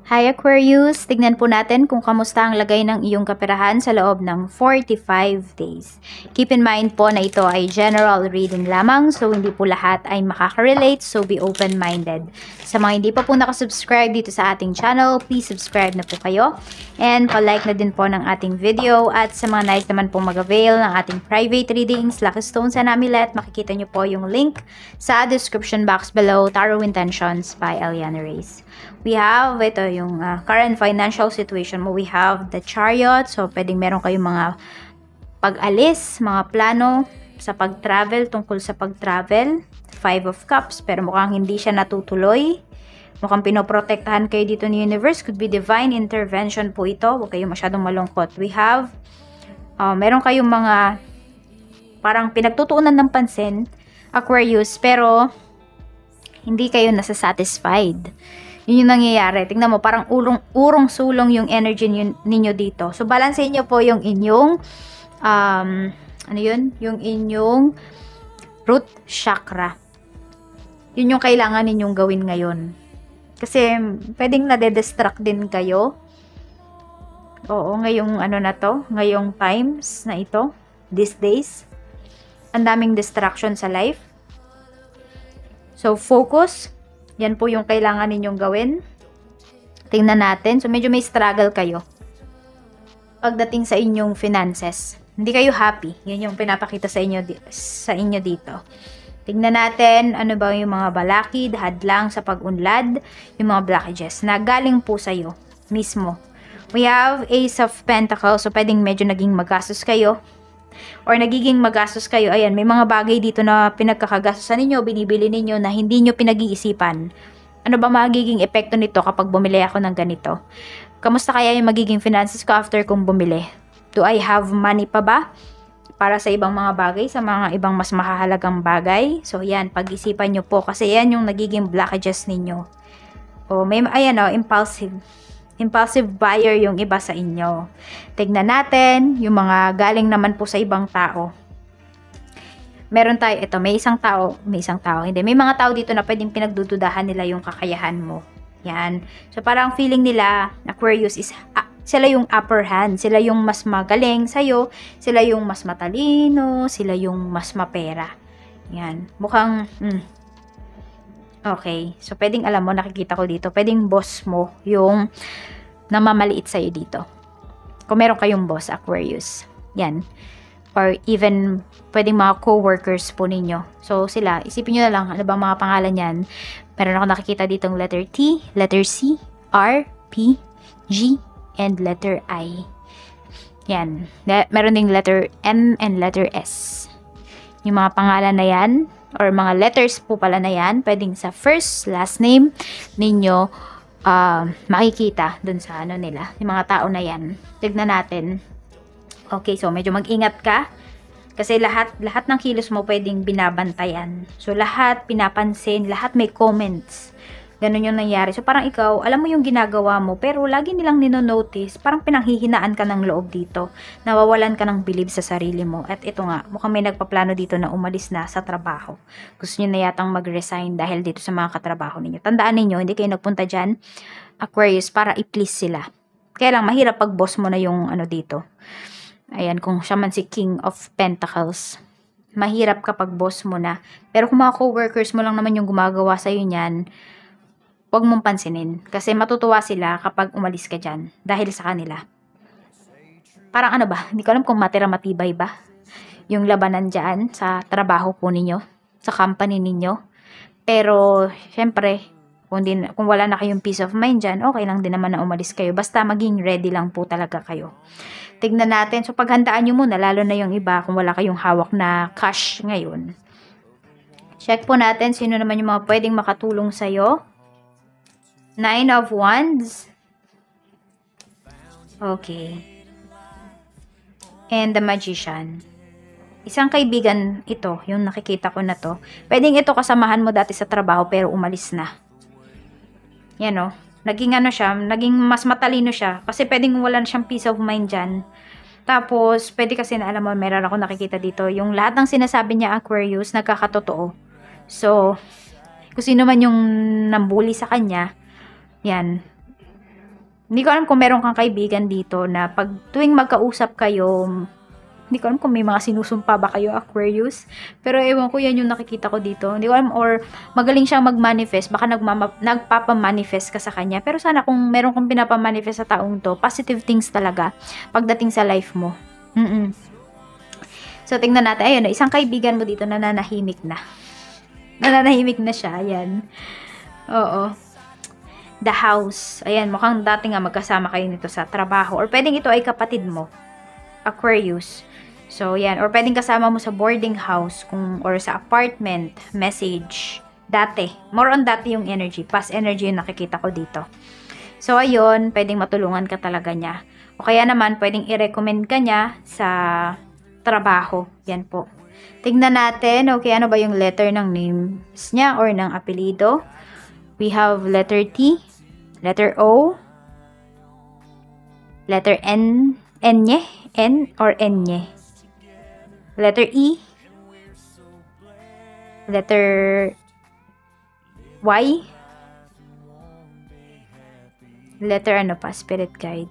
Hi Aquarius, tignan po natin kung kamusta ang lagay ng iyong kaperahan sa loob ng 45 days. Keep in mind po na ito ay general reading lamang, so hindi po lahat ay makaka-relate, so be open-minded. Sa mga hindi pa po nakasubscribe dito sa ating channel, please subscribe na po kayo. And pa-like na din po ng ating video. At sa mga nice naman po mag-avail ng ating private readings, Lucky Stones and Amulet, makikita nyo po yung link sa description box below, Tarot Intentions by Eliana Reyes. We have, ito yung current financial situation mo. We have the Chariot. So, pwedeng meron kayong mga pag-alis, mga plano sa pag-travel, tungkol sa pag-travel. 5 of Cups, pero mukhang hindi siya natutuloy. Mukhang pinoprotektahan kayo dito ni Universe. Could be divine intervention po ito. Huwag kayong masyadong malungkot. We have, meron kayong mga parang pinagtutuunan ng pansin, Aquarius, pero hindi kayo nasasatisfied. Yun yung nangyayari. Tingnan mo, parang urong-sulong yung energy ninyo dito. So, balansehin nyo po yung inyong, ano yun? Yung inyong root chakra. Yun yung kailangan ninyong gawin ngayon. Kasi, pwedeng nade-distract din kayo. Oo, ngayong ano na to, ngayong times na ito, these days. Ang daming distraction sa life. So, focus. Yan po yung kailangan ninyong gawin. Tingnan natin. So, medyo may struggle kayo. Pagdating sa inyong finances. Hindi kayo happy. Yan yung pinapakita sa inyo dito. Tingnan natin, ano ba yung mga balakid, hadlang sa pag-unlad, yung mga blockages na galing po sa'yo mismo. We have Ace of Pentacles. So, pwedeng medyo naging magastos kayo. Or nagiging magastos kayo, ayan, may mga bagay dito na pinagkakagastosan ninyo, binibili ninyo na hindi nyo pinag-iisipan. Ano ba magiging epekto nito kapag bumili ako ng ganito? Kamusta kaya yung magiging finances ko after kong bumili? Do I have money pa ba? Para sa ibang mga bagay, sa mga ibang mas mahalagang bagay? So, yan, pag-isipan nyo po kasi yan yung nagiging blockages ninyo. O, may, ayan o, impulsive buyer yung iba sa inyo. Tignan natin yung mga galing naman po sa ibang tao. Meron tayo, ito, may isang tao, hindi. May mga tao dito na pwedeng pinagdududahan nila yung kakayahan mo. Yan. So, parang feeling nila, Aquarius is, sila yung upper hand. Sila yung mas magaling sa'yo. Sila yung mas matalino. Sila yung mas mapera. Yan. Mukhang, okay. So, pwedeng alam mo, nakikita ko dito, pwedeng boss mo yung namamaliit sa'yo dito. Kung meron kayong boss, Aquarius. Yan. Or even, pwedeng mga co-workers po ninyo. So, sila, isipin nyo na lang, ano ba mga pangalan yan? Meron ako nakikita ditong letter T, letter C, R, P, G, and letter I. Yan. Meron ding letter M and letter S. Yung mga pangalan na yan, or mga letters po pala na yan, pwedeng sa first, last name ninyo, makikita dun sa ano nila, yung mga tao na yan. Tignan natin. Okay, so medyo mag-ingat ka. Kasi lahat ng kilos mo pwedeng binabantayan. So lahat pinapansin, lahat may comments. Ganun yung nangyari. So, parang ikaw, alam mo yung ginagawa mo, pero lagi nilang nino-notice, parang pinanghihinaan ka ng loob dito. Nawawalan ka ng believe sa sarili mo. At ito nga, mukhang may nagpaplano dito na umalis na sa trabaho. Gusto nyo na yatang mag-resign dahil dito sa mga katrabaho ninyo. Tandaan ninyo, hindi kayo nagpunta dyan, Aquarius, para i-please sila. Kaya lang, mahirap pag boss mo na yung ano dito. Ayan, kung siya man si King of Pentacles. Mahirap kapag boss mo na. Pero kung mga co-workers mo lang naman yung gumagawa sa'yo niyan, huwag mong pansinin. Kasi matutuwa sila kapag umalis ka dyan. Dahil sa kanila. Parang ano ba? Hindi ko alam kung matibay ba. Yung labanan dyan sa trabaho po ninyo. Sa company ninyo. Pero, syempre, kung wala na kayong peace of mind dyan, okay lang din naman na umalis kayo. Basta maging ready lang po talaga kayo. Tignan natin. So, paghandaan nyo muna, lalo na yung iba, kung wala kayong hawak na cash ngayon. Check po natin sino naman yung mga pwedeng makatulong sa'yo. 9 of Wands. Okay. And the Magician. Isang kaibigan ito, yung nakikita ko na to. Pwedeng ito kasamahan mo dati sa trabaho pero umalis na. Yan o. Naging ano siya, naging mas matalino siya. Kasi pwedeng wala na siyang peace of mind dyan. Tapos, pwede kasi na alam mo, meron ako nakikita dito. Yung lahat ng sinasabi niya, Aquarius, nagkakatotoo. So, kung sino man yung nambuli sa kanya, yan. Hindi ko alam kung meron kang kaibigan dito na pag tuwing magkausap kayo, hindi ko alam kung may mga sinusumpa ba kayo, Aquarius. Pero ewan ko, yan yung nakikita ko dito. Hindi ko alam, or magaling siyang mag-manifest. Baka nagpapamanifest ka sa kanya. Pero sana kung meron kong pinapamanifest sa taong to, positive things talaga pagdating sa life mo. So, tingnan natin. Ayun, isang kaibigan mo dito nananahimik na. Nananahimik na siya. Ayan. Oo. The house. Ayan, mukhang dati nga magkasama kayo nito sa trabaho. Or pwedeng ito ay kapatid mo. Aquarius. So, yan. Or pwedeng kasama mo sa boarding house or sa apartment. Message. Dati. More on dati yung energy. Past energy yung nakikita ko dito. So, ayun. Pwedeng matulungan ka talaga niya. O kaya naman, pwedeng i-recommend ka niya sa trabaho. Yan po. Tingnan natin. Okay, ano ba yung letter ng names niya or ng apelido? We have letter T, letter O, letter N, N or N, letter E, letter Y, letter ano pa, spirit guide.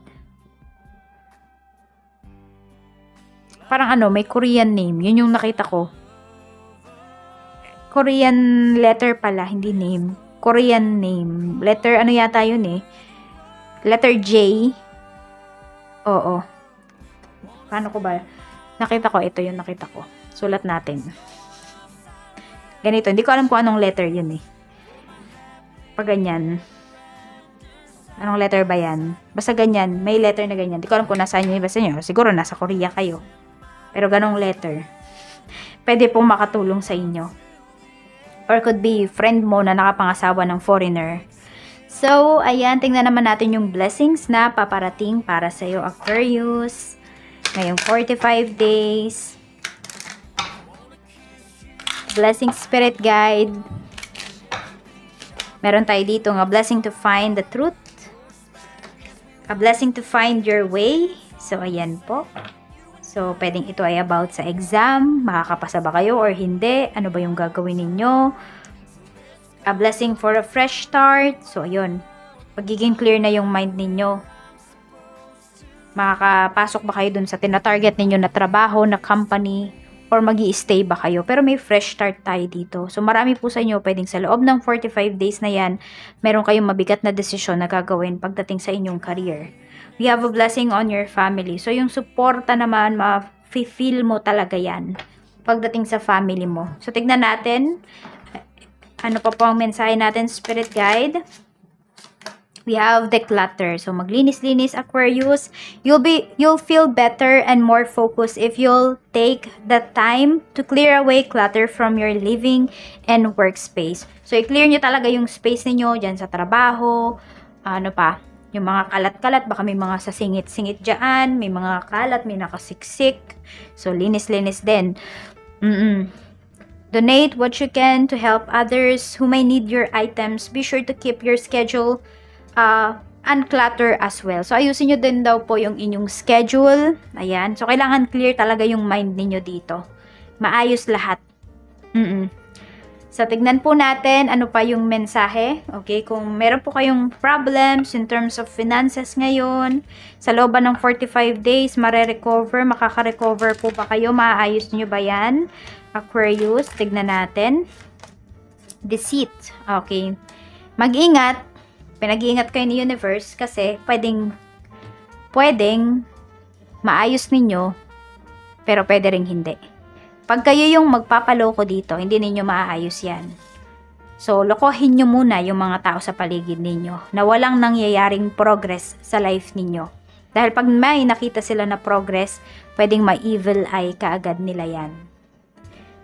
Parang ano, may Korean name. Yun yung nakita ko. Korean letter pala, hindi name. Korean name. Letter, ano yata yun eh? Letter J. Oo. Paano ko ba? Nakita ko, ito yung nakita ko. Sulat natin. Ganito. Hindi ko alam kung anong letter yun eh. Pag ganyan. Anong letter ba yan? Basta ganyan. May letter na ganyan. Hindi ko alam kung nasaan yung iba sa inyo. Siguro nasa Korea kayo. Pero ganong letter. Pwede pong makatulong sa inyo. Or could be friend mo na nakapangasawa ng foreigner. So, ayan, tingnan naman natin yung blessings na paparating para sa'yo, Aquarius. Ngayong 45 days. Blessing Spirit Guide. Meron tayo dito nga, blessing to find the truth. A blessing to find your way. So, ayan po. So, pwedeng ito ay about sa exam. Makakapasa ba kayo or hindi? Ano ba yung gagawin ninyo? A blessing for a fresh start. So, ayun. Pagiging clear na yung mind ninyo. Makakapasok ba kayo dun sa tinatarget ninyo na trabaho, na company, or magi-stay ba kayo? Pero may fresh start tayo dito. So, marami po sa inyo, pwedeng sa loob ng 45 days na yan, meron kayong mabigat na desisyon na gagawin pagdating sa inyong career. We have a blessing on your family. So, yung suporta naman, ma-feel mo talaga yan pagdating sa family mo. So, tignan natin. Ano pa po ang mensahe natin, Spirit Guide? We have declutter. So, maglinis-linis, Aquarius. You'll feel better and more focused if you'll take the time to clear away clutter from your living and workspace. So, i-clear nyo talaga yung space niyo dyan sa trabaho. Ano pa? Yung mga kalat-kalat, baka may mga sasingit-singit dyan, may mga kalat, may nakasiksik. So, linis-linis din. Donate what you can to help others who may need your items. Be sure to keep your schedule unclutter as well. So, ayusin nyo din daw po yung inyong schedule. Ayan. So, kailangan clear talaga yung mind ninyo dito. Maayos lahat. So, tignan po natin ano pa yung mensahe. Okay, kung meron po kayong problems in terms of finances ngayon, sa loob ng 45 days, makaka-recover po ba kayo? Maayos nyo ba yan? Aquarius, tignan natin. Deceit. Okay. Mag-ingat. Pinag-iingat kayo ni Universe kasi pwedeng maayos ninyo, pero pwede ring hindi. Pag kayo yung magpapaloko dito, hindi ninyo maaayos yan. So, lokohin nyo muna yung mga tao sa paligid ninyo na walang nangyayaring progress sa life ninyo. Dahil pag may nakita sila na progress, pwedeng ma-evil eye kaagad nila yan.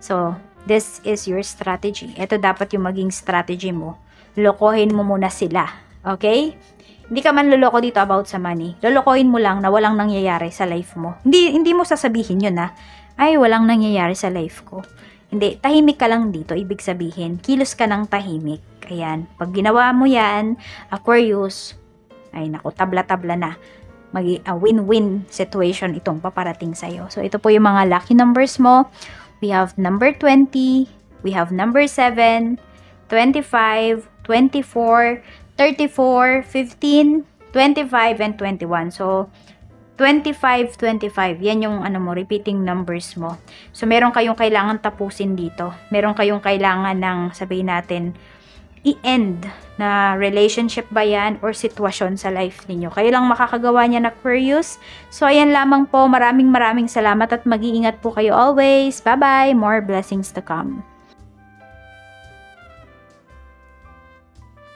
So, this is your strategy. Ito dapat yung maging strategy mo. Lokohin mo muna sila. Okay? Hindi ka man loloko dito about sa money. Lolokohin mo lang na walang nangyayari sa life mo. Hindi mo sasabihin yun na, ay, walang nangyayari sa life ko. Hindi, tahimik ka lang dito. Ibig sabihin, kilos ka ng tahimik. Ayan, pag ginawa mo yan, Aquarius, ay naku, tabla-tabla na. Win-win situation itong paparating sa'yo. So, ito po yung mga lucky numbers mo. We have number 20, we have number 7, 25, 24, 34, 15, 25 and 21. So, 25, 25. Yan yung repeating numbers mo. So, meron kayong kailangan tapusin dito. Meron kayong kailangan ng, sabihin natin, i-end na relationship ba yan or sitwasyon sa life ninyo. Kayo lang makakagawa niya na Aquarius. So, ayan lamang po. Maraming salamat at mag-iingat po kayo always. Bye-bye. More blessings to come.